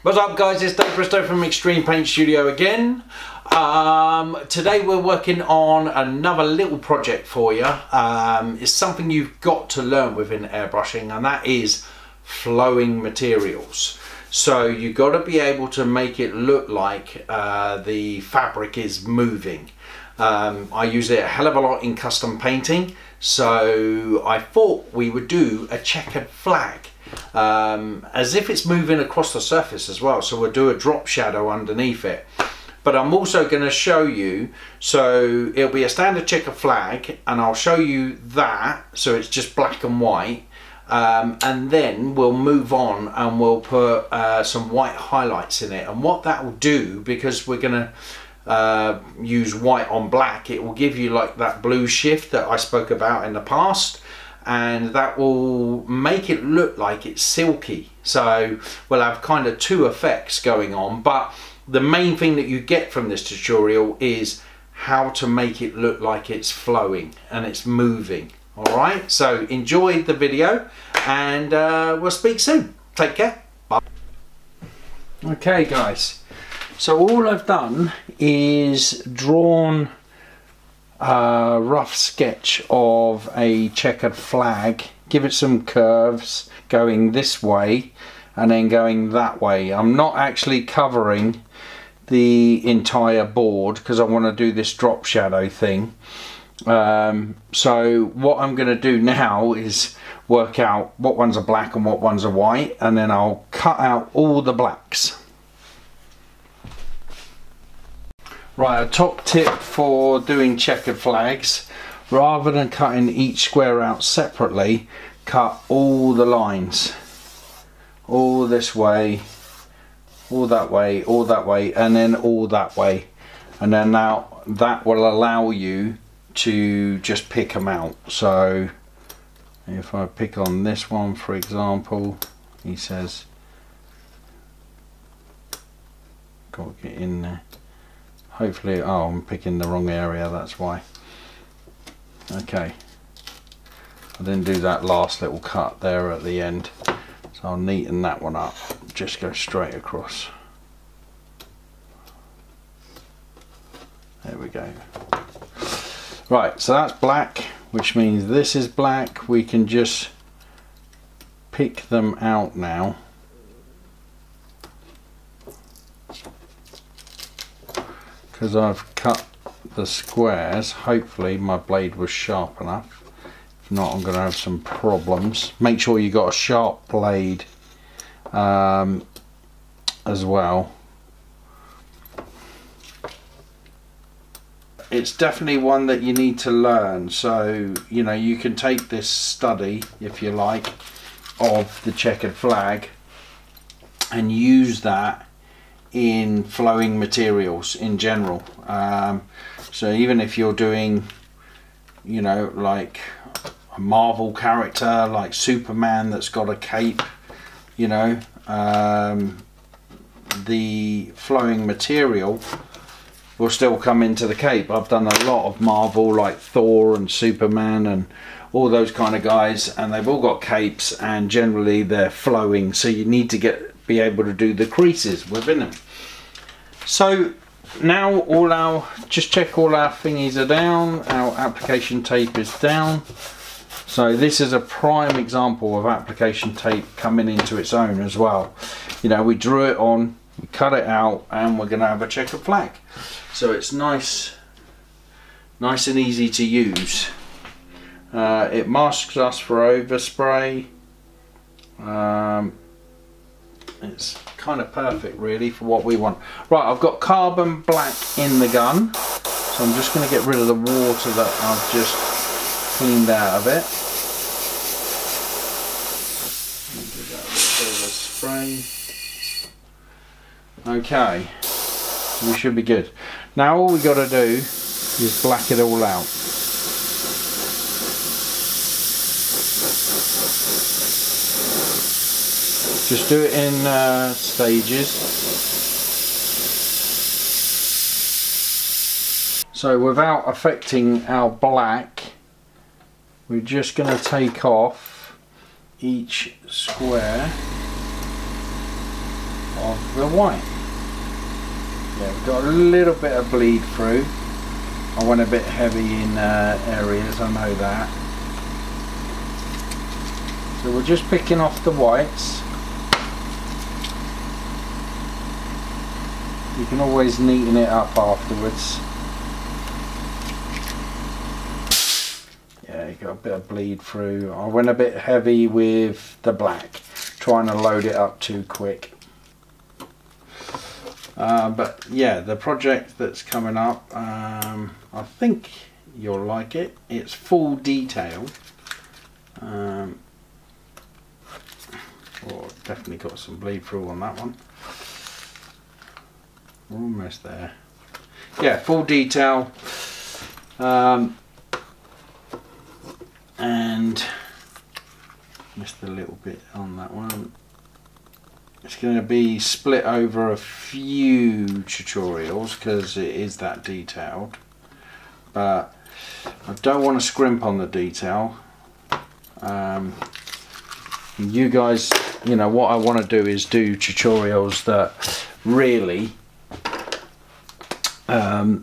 What's up guys, it's Airbrush from Extreme Paint Studio again. Today we're working on another little project for you. It's something you've got to learn within airbrushing, and that is flowing materials. So you've got to be able to make it look like the fabric is moving. I use it a hell of a lot in custom painting, so I thought we would do a checkered flag. As if it's moving across the surface as well, so we'll do a drop shadow underneath it. But I'm also going to show you, so it'll be a standard checker flag, and I'll show you that, so it's just black and white, and then we'll move on and we'll put some white highlights in it. And what that will do, because we're going to use white on black, it will give you like that blue shift that I spoke about in the past, and that will make it look like it's silky. So we'll have kind of two effects going on, but the main thing that you get from this tutorial is how to make it look like it's flowing and it's moving. All right, so enjoy the video, and we'll speak soon. Take care. Bye. Okay guys, so all I've done is drawn a rough sketch of a checkered flag, give it some curves going this way and then going that way. I'm not actually covering the entire board because I want to do this drop shadow thing. So what I'm going to do now is work out what ones are black and what ones are white, and then I'll cut out all the blacks. Right, a top tip for doing checkered flags: rather than cutting each square out separately, cut all the lines, all this way, all that way, all that way, and then all that way, and then now that will allow you to just pick them out. So if I pick on this one, for example, he says, got to get in there. Hopefully, oh, I'm picking the wrong area, that's why. Okay, I didn't do that last little cut there at the end, so I'll neaten that one up. Just go straight across. There we go. Right, so that's black, which means this is black. We can just pick them out now. Because I've cut the squares, hopefully my blade was sharp enough. If not, I'm going to have some problems. Make sure you got a sharp blade as well. It's definitely one that you need to learn. So, you know, you can take this study, if you like, of the checkered flag and use that in flowing materials in general. So even if you're doing, you know, like a Marvel character like Superman that's got a cape, you know, the flowing material will still come into the cape. I've done a lot of Marvel like Thor and Superman and all those kind of guys, and they've all got capes, and generally they're flowing, so you need to be able to do the creases within them. So now just check all our thingies are down, our application tape is down. So this is a prime example of application tape coming into its own as well. You know, we drew it on, we cut it out, and we're going to have a checkered flag. So it's nice and easy to use. It masks us for overspray. It's kind of perfect really for what we want. Right, I've got carbon black in the gun, so I'm just going to get rid of the water that I've just cleaned out of it. Do that with a bit of spray. Okay, we should be good. Now all we got to do is black it all out. Just do it in stages. So without affecting our black, we're just going to take off each square of the white. Yeah, we've got a little bit of bleed through. I went a bit heavy in areas, I know that. So we're just picking off the whites. You can always neaten it up afterwards. Yeah, you got a bit of bleed through. I went a bit heavy with the black, trying to load it up too quick. But yeah, the project that's coming up, I think you'll like it. It's full detail. Oh, definitely got some bleed through on that one. We're almost there. Yeah, full detail. And missed a little bit on that one. It's going to be split over a few tutorials because it is that detailed, but I don't want to scrimp on the detail. You guys, you know, what I want to do is do tutorials that really are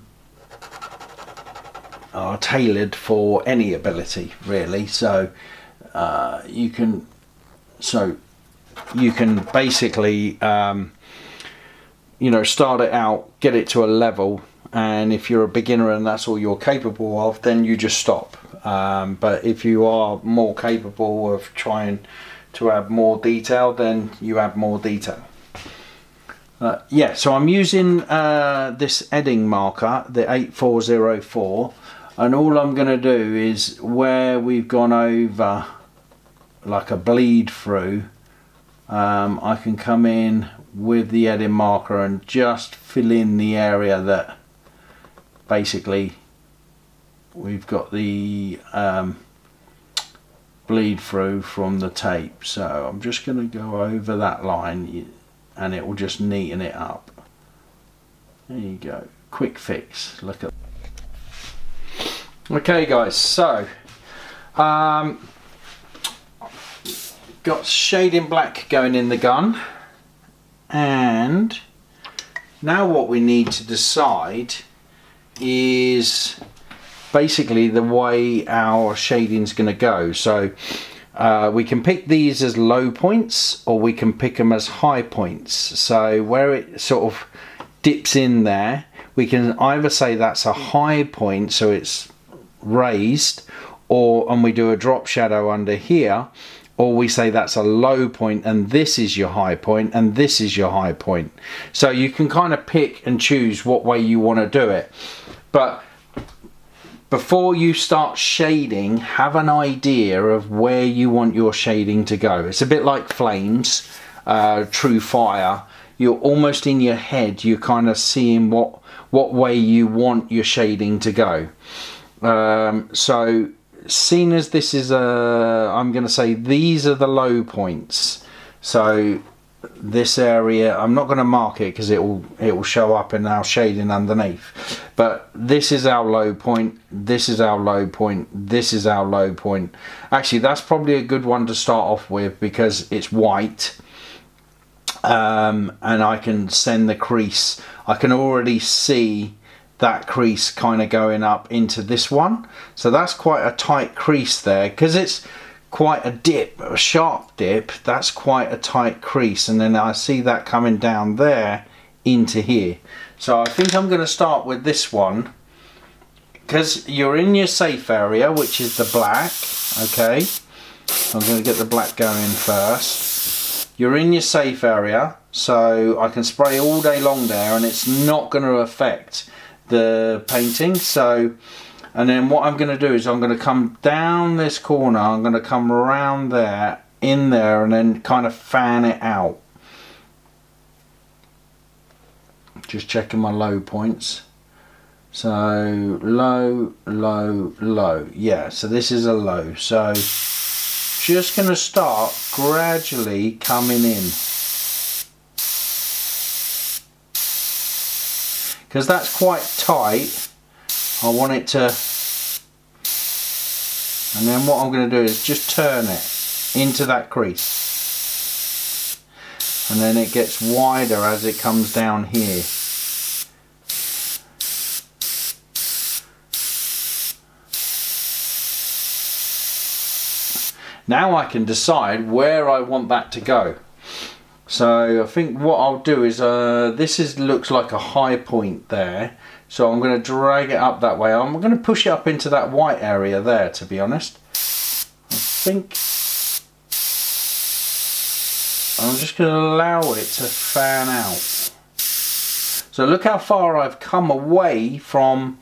tailored for any ability, really. So you can basically you know, start it out, get it to a level, and if you're a beginner and that's all you're capable of, then you just stop. But if you are more capable of trying to add more detail, then you add more detail. Yeah, so I'm using this edding marker, the 8404, and all I'm going to do is where we've gone over like a bleed through, I can come in with the edding marker and just fill in the area that basically we've got the bleed through from the tape. So I'm just going to go over that line and it will just neaten it up. There you go, quick fix. Look at. Okay guys, so got shading black going in the gun, and now what we need to decide is basically the way our shading's going to go. So we can pick these as low points or we can pick them as high points. So where it sort of dips in there, we can either say that's a high point, so it's raised, and we do a drop shadow under here, or we say that's a low point and this is your high point and this is your high point. So you can kind of pick and choose what way you want to do it. But before you start shading, have an idea of where you want your shading to go. It's a bit like flames, true fire. You're almost in your head, you're kind of seeing what way you want your shading to go. So seeing as this is I'm going to say these are the low points. So this area, I'm not going to mark it because it will show up in our shading underneath, but this is our low point, this is our low point, this is our low point. Actually, that's probably a good one to start off with because it's white, and I can send the crease. I can already see that crease kind of going up into this one, so that's quite a tight crease there because it's quite a dip, a sharp dip. That's quite a tight crease, and then I see that coming down there into here. So I think I'm going to start with this one because you're in your safe area, which is the black. Okay, I'm going to get the black going first. You're in your safe area, so I can spray all day long there and it's not going to affect the painting. So, and then what I'm going to do is I'm going to come down this corner, I'm going to come around there, in there, and then kind of fan it out. Just checking my low points. So low, low, low. Yeah, so this is a low. So just going to start gradually coming in, because that's quite tight. I want it to, and then what I'm going to do is just turn it into that crease. and then it gets wider as it comes down here. Now I can decide where I want that to go. So I think what I'll do is, looks like a high point there. So I'm going to drag it up that way. I'm going to push it up into that white area there, to be honest. I think I'm just going to allow it to fan out. So look how far I've come away from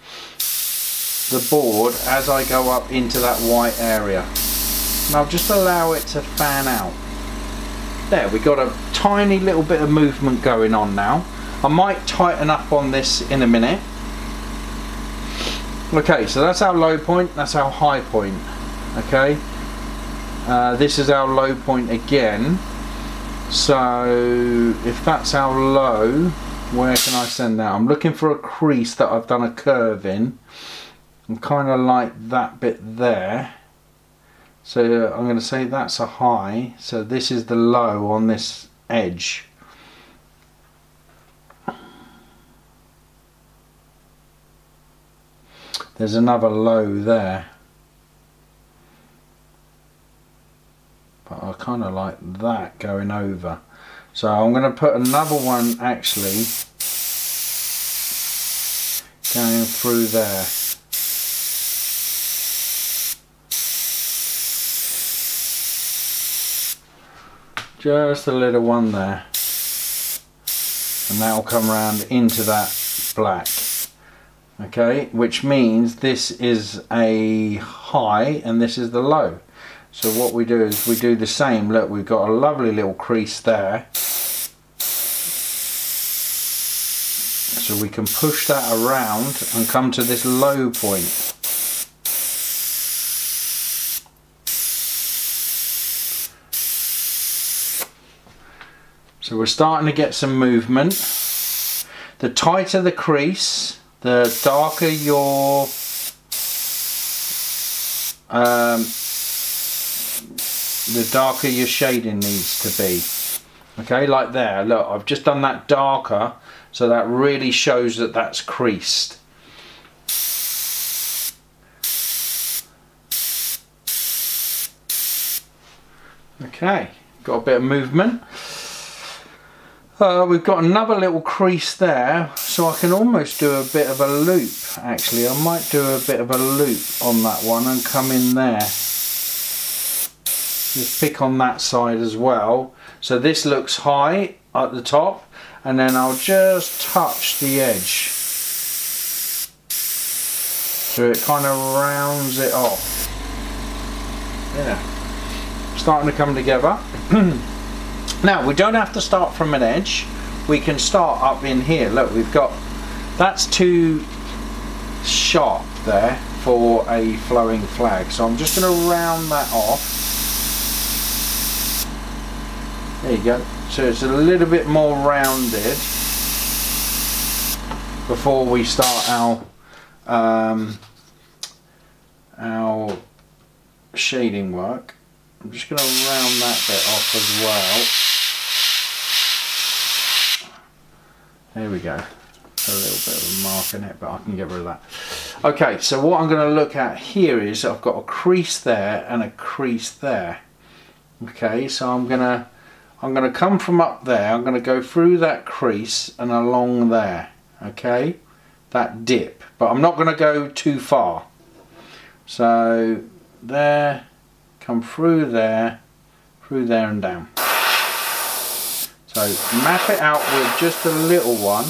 the board as I go up into that white area. And I'll just allow it to fan out. There, we got a tiny little bit of movement going on now. I might tighten up on this in a minute. Okay, so that's our low point, that's our high point. Okay, this is our low point again. So if that's our low, where can I send that? I'm looking for a crease that I've done a curve in. I'm kind of like that bit there. So I'm going to say that's a high, so this is the low on this edge. There's another low there. But I kind of like that going over. So I'm going to put another one actually going through there. Just a little one there, and that will come around into that black. Okay, which means this is a high and this is the low. So what we do is we do the same. Look, we've got a lovely little crease there, so we can push that around and come to this low point. So we're starting to get some movement. The tighter the crease, the darker your shading needs to be. Okay, like there. Look, I've just done that darker, so that really shows that that's creased. Okay, got a bit of movement. We've got another little crease there, so I can almost do a bit of a loop. Actually, I might do a bit of a loop on that one and come in there. Just pick on that side as well. So this looks high at the top, and then I'll just touch the edge. So it kind of rounds it off. Yeah, starting to come together. Now we don't have to start from an edge, we can start up in here. Look, we've got, that's too sharp there for a flowing flag, so I'm just going to round that off. There you go, so it's a little bit more rounded before we start our shading work. I'm just going to round that bit off as well. There we go. A little bit of a mark in it, but I can get rid of that. Okay, so what I'm going to look at here is I've got a crease there and a crease there. Okay, so I'm going to come from up there. I'm going to go through that crease and along there. Okay, that dip, but I'm not going to go too far. So there, come through there and down. So map it out with just a little one.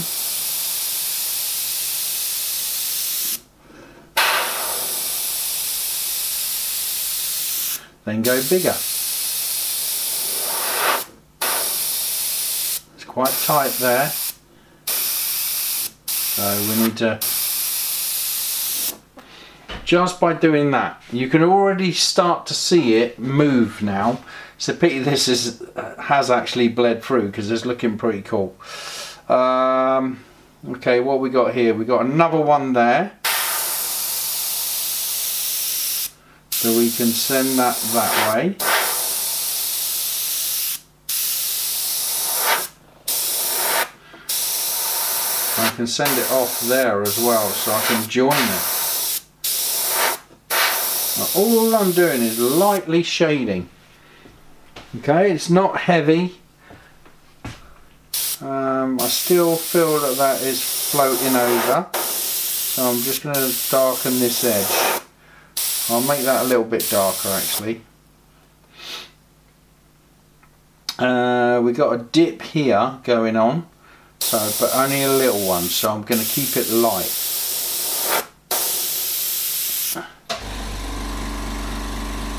Then go bigger. It's quite tight there. So we need to, just by doing that, you can already start to see it move now. It's a pity this has actually bled through because it's looking pretty cool. Okay, what we got here? We got another one there. So we can send that way. I can send it off there as well, so I can join it. Now, all I'm doing is lightly shading. Okay, it's not heavy. I still feel that that is floating over, so I'm just going to darken this edge. I'll make that a little bit darker actually. We got a dip here going on, so but only a little one, so I'm going to keep it light.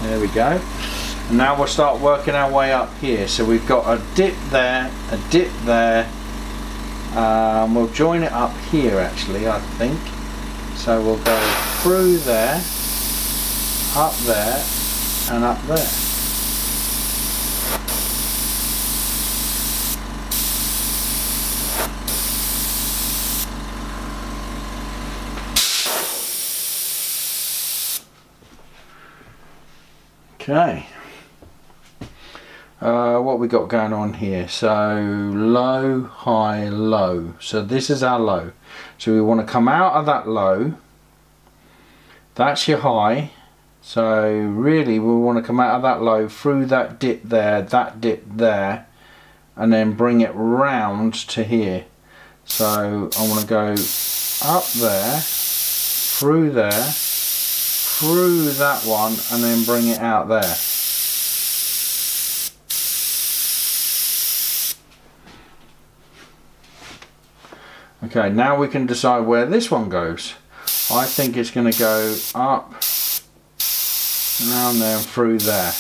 There we go. And now we'll start working our way up here. So we've got a dip there, a dip there. We'll join it up here actually, I think. So we'll go through there, up there, and up there. Okay. What we got going on here? So low, high, low. So this is our low. So we want to come out of that low. That's your high. So really we want to come out of that low through that dip there, and then bring it round to here. So I want to go up there, through that one, and then bring it out there. Okay, now we can decide where this one goes. I think it's going to go up, around there, and through there.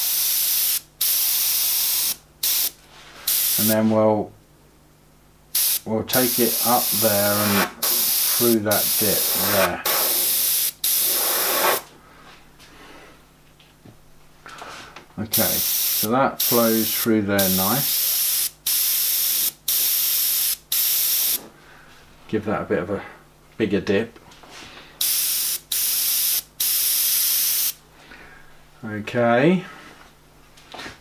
And then we'll take it up there and through that dip there. Okay, so that flows through there nice. Give that a bit of a bigger dip. Okay,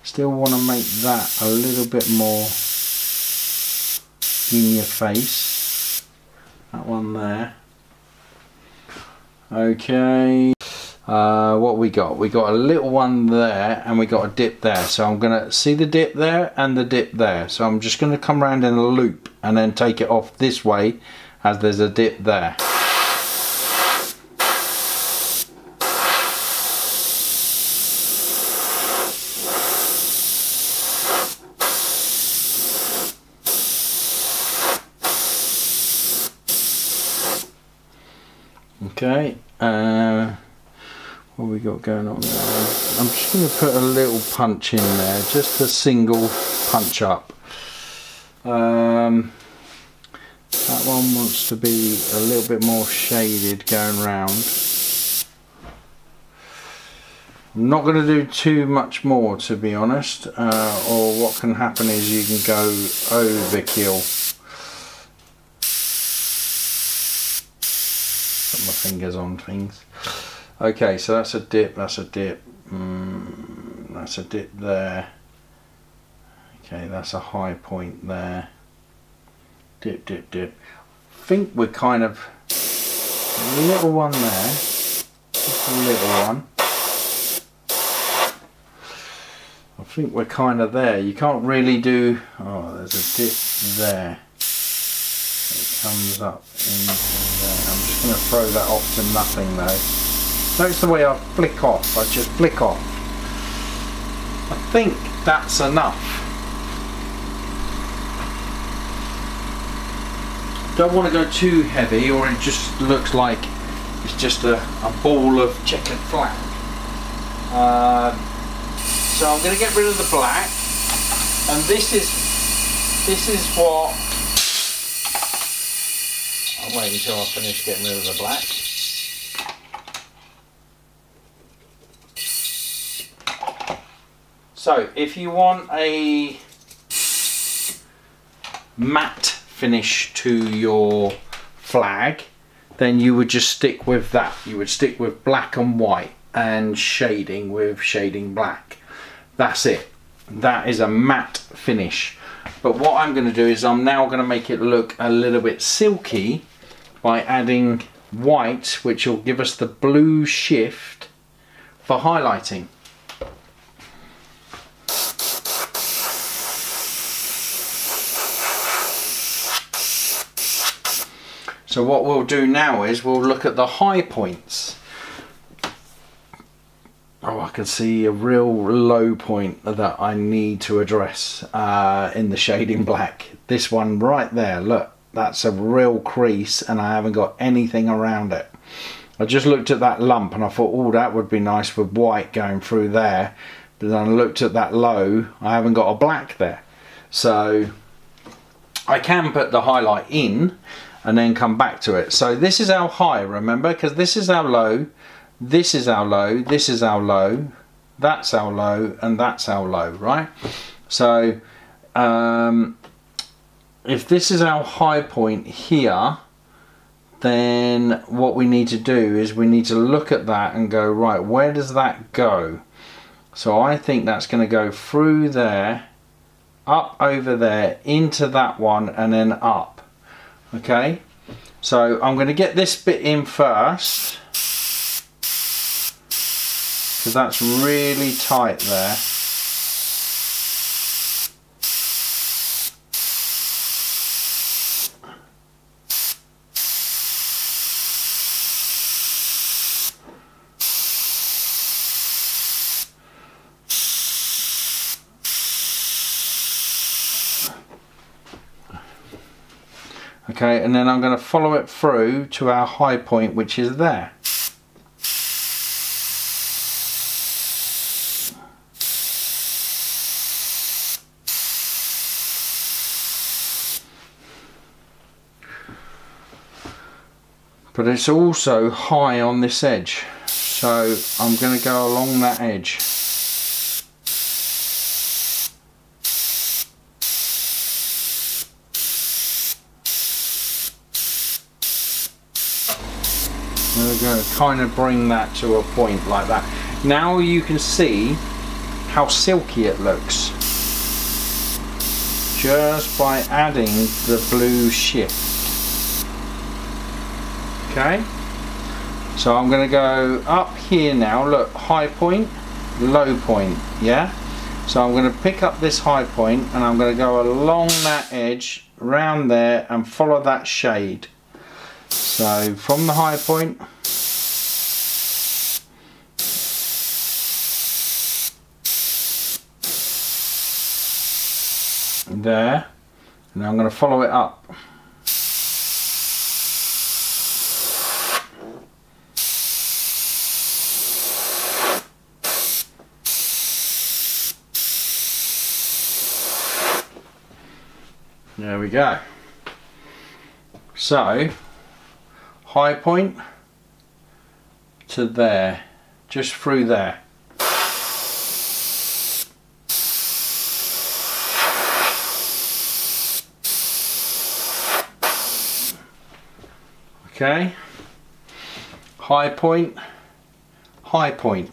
still want to make that a little bit more in your face. That one there. Okay. What we got? We got a little one there and we got a dip there. So I'm going to see the dip there and the dip there. So I'm just going to come around in a loop and then take it off this way as there's a dip there. Okay. What we got going on there? I'm just going to put a little punch in there, just a single punch up. That one wants to be a little bit more shaded going round. I'm not going to do too much more, to be honest, or what can happen is you can go overkill. Put my fingers on things. Okay, so that's a dip, that's a dip, that's a dip there. Okay, that's a high point there. Dip, dip, dip. I think we're kind of a little one there, just a little one. I think we're kind of there. You can't really do, oh, there's a dip there. It comes up into there. I'm just going to throw that off to nothing though. Notice the way I flick off, I just flick off. I think that's enough. Don't want to go too heavy or it just looks like it's just a ball of checkered flag. So I'm going to get rid of the black, and this is what, I'll wait until I finish getting rid of the black. So if you want a matte finish to your flag, then you would just stick with that. You would stick with black and white and shading with shading black. That's it. That is a matte finish. But what I'm going to do is I'm now going to make it look a little bit silky by adding white, which will give us the blue shift for highlighting. So what we'll do now is we'll look at the high points. Oh, I can see a real low point that I need to address in the shading black. This one right there, look, that's a real crease and I haven't got anything around it. I just looked at that lump and I thought, oh, that would be nice with white going through there. But then I looked at that low, I haven't got a black there. So I can put the highlight in and then come back to it. So this is our high, remember, because this is our low. This is our low, this is our low, that's our low, and that's our low, right? So if this is our high point here, then what we need to do is we need to look at that and go, right, where does that go? So I think that's going to go through there, up over there, into that one, and then up. Okay, so I'm going to get this bit in first, because that's really tight there. Okay, and then I'm going to follow it through to our high point, which is there. But it's also high on this edge, so I'm going to go along that edge. We're going to kind of bring that to a point like that. Now you can see how silky it looks just by adding the blue shift. Okay, so I'm going to go up here now, look, high point, low point, yeah? So I'm going to pick up this high point and I'm going to go along that edge, round there, and follow that shade. So from the high point, there, and I'm going to follow it up. There we go. So high point to there, just through there. Okay, high point, high point.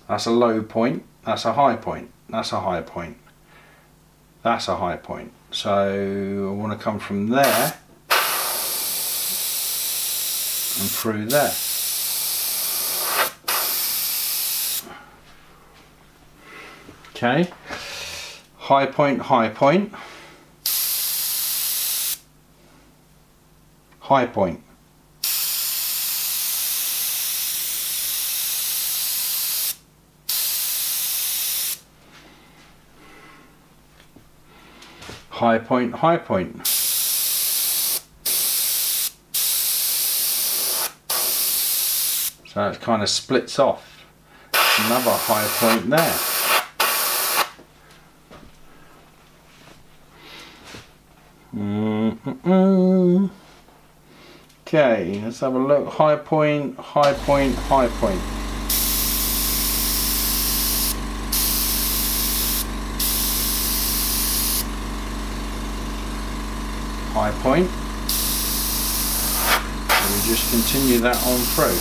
That's a low point, that's a high point, that's a high point, that's a high point. So I want to come from there and through there. Okay, high point, high point, high point. High point, high point. So it kind of splits off. Another high point there. Okay, let's have a look. High point, high point, high point. High point, just continue that on through.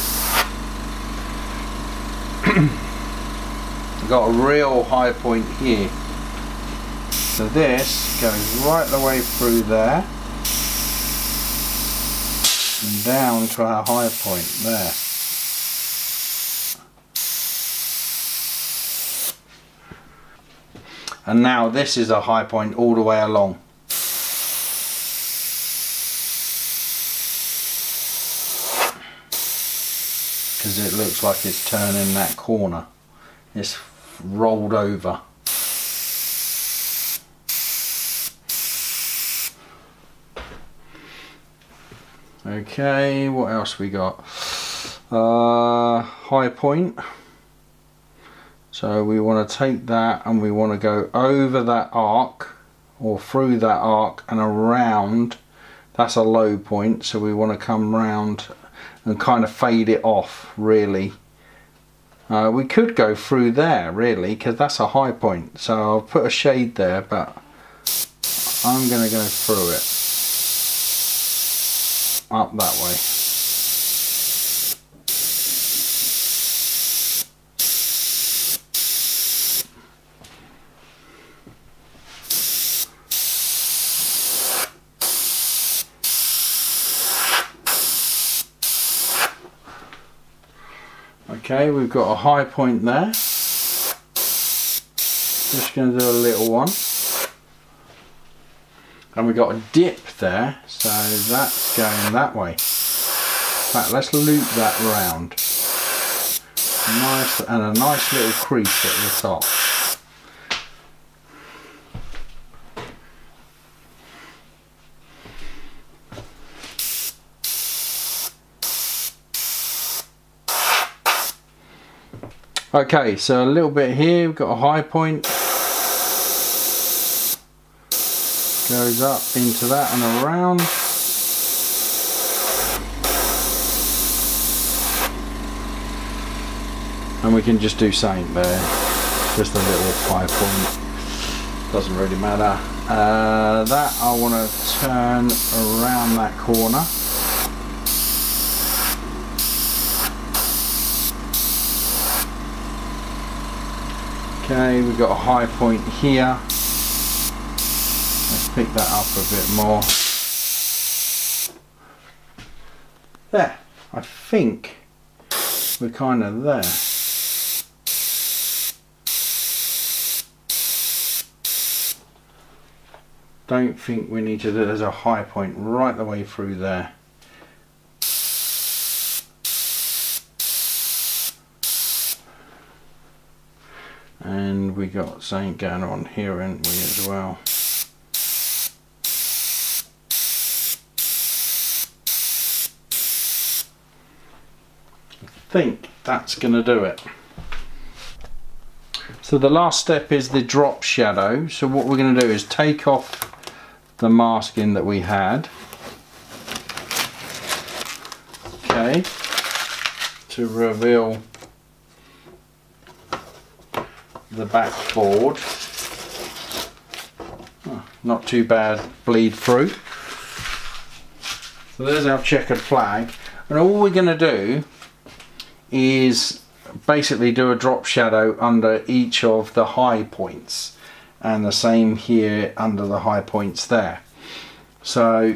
I've got a real high point here. So this goes right the way through there and down to our high point there. And now this is a high point all the way along. Because it looks like it's turning that corner. It's rolled over. Okay, what else we got? High point. So we want to take that and we want to go over that arc or through that arc and around. That's a low point, so we want to come round and kind of fade it off really. We could go through there really because that's a high point, so I'll put a shade there, but I'm going to go through it up that way. Okay, we've got a high point there. Just going to do a little one. And we've got a dip there, so that's going that way. In fact, let's loop that round. Nice, and a nice little crease at the top. Okay, so a little bit here, we've got a high point. Goes up into that and around. And we can just do something there. Just a little high point. Doesn't really matter. That I want to turn around that corner. Okay, we've got a high point here. Let's pick that up a bit more. There, I think we're kind of there. Don't think we need to do, there's a high point right the way through there. And we got something going on here, haven't we, as well. I think that's going to do it. So the last step is the drop shadow. So what we're going to do is take off the masking that we had. Okay. To reveal the backboard. Oh, not too bad bleed through. So there's our checkered flag, and all we're going to do is basically do a drop shadow under each of the high points, and the same here under the high points there. So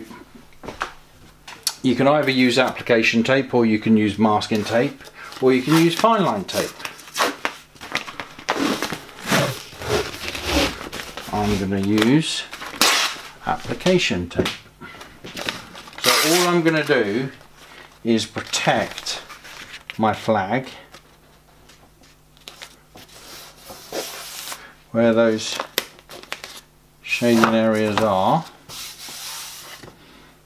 you can either use application tape, or you can use masking tape, or you can use fine line tape. I'm going to use application tape. So all I'm going to do is protect my flag where those shading areas are.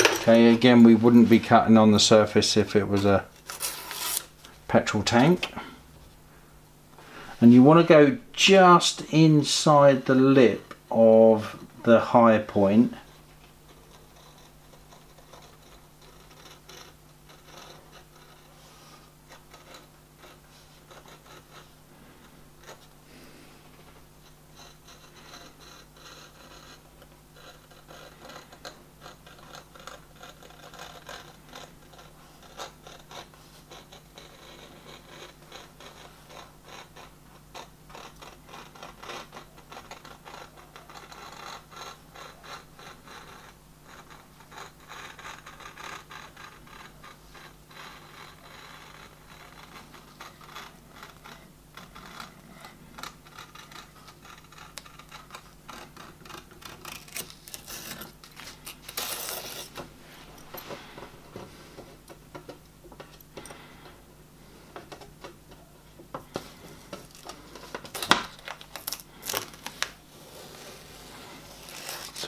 Okay, again, we wouldn't be cutting on the surface if it was a petrol tank. And you want to go just inside the lip of the high point.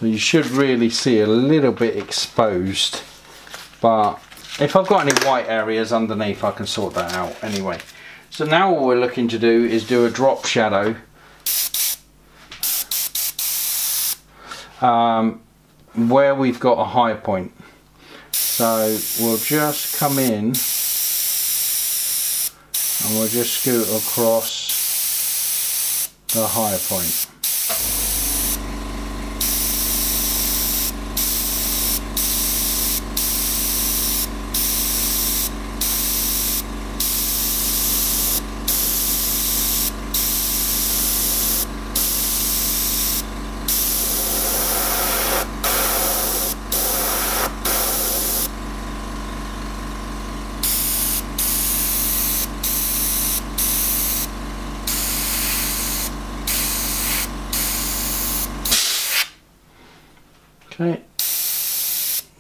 So you should really see a little bit exposed, but if I've got any white areas underneath I can sort that out anyway. So now what we're looking to do is do a drop shadow where we've got a high point. So we'll just come in and we'll just scoot across the high point. Okay,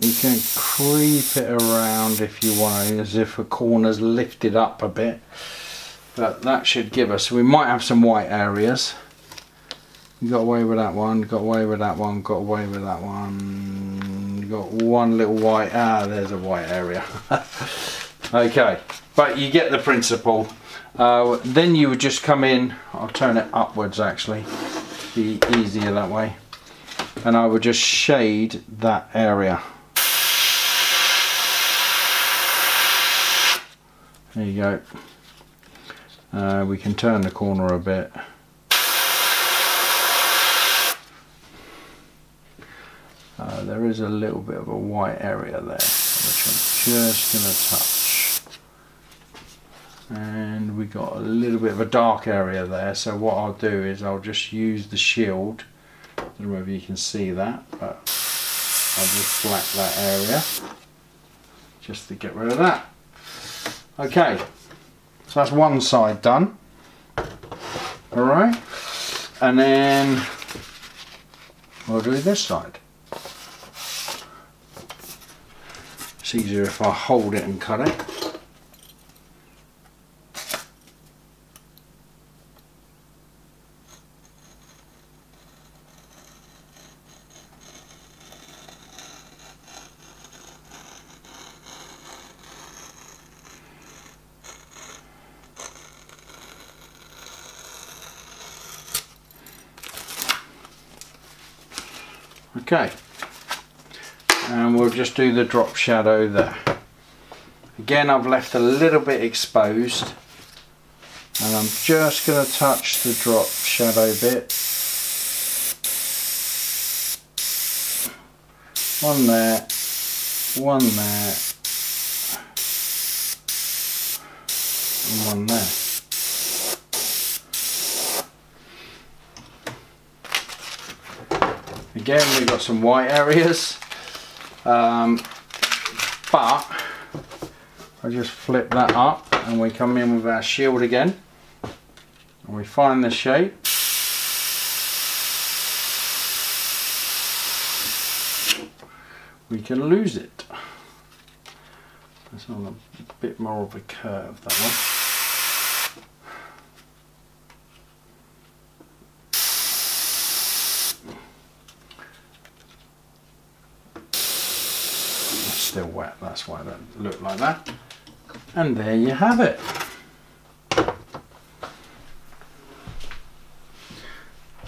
you can creep it around if you want, as if a corner's lifted up a bit, but that should give us, we might have some white areas. You got away with that one, got away with that one, got away with that one, you got one little white, there's a white area. Okay, but you get the principle. Then you would just come in, I'll turn it upwards actually, be easier that way. And I would just shade that area. There you go. We can turn the corner a bit. There is a little bit of a white area there, which I'm just going to touch. And we got a little bit of a dark area there, so what I'll do is I'll just use the shield. I don't know if you can see that, but I'll just black that area just to get rid of that. Okay, so that's one side done. Alright, and then we'll do this side. It's easier if I hold it and cut it. Okay, and we'll just do the drop shadow there. Again, I've left a little bit exposed, and I'm just going to touch the drop shadow bit. One there, and one there. Again, we've got some white areas, but I just flip that up and we come in with our shield again and we find the shape. We can lose it. It's on a bit more of a curve, that one. Still wet, that's why that looked like that. And there you have it.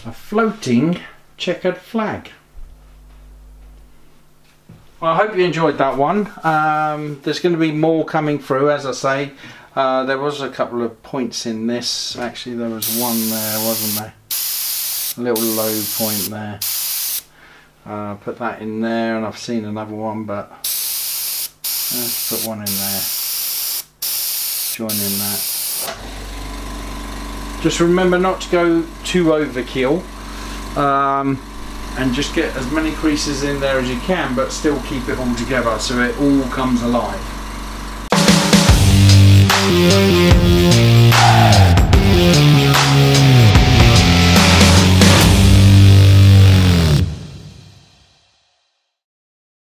A floating checkered flag. Well, I hope you enjoyed that one. There's going to be more coming through, as I say. There was a couple of points in this. Actually, there was one there, wasn't there? A little low point there. Put that in there, and I've seen another one, but let's put one in there. Join in that. Just remember not to go too overkill, and just get as many creases in there as you can, but still keep it all together so it all comes alive.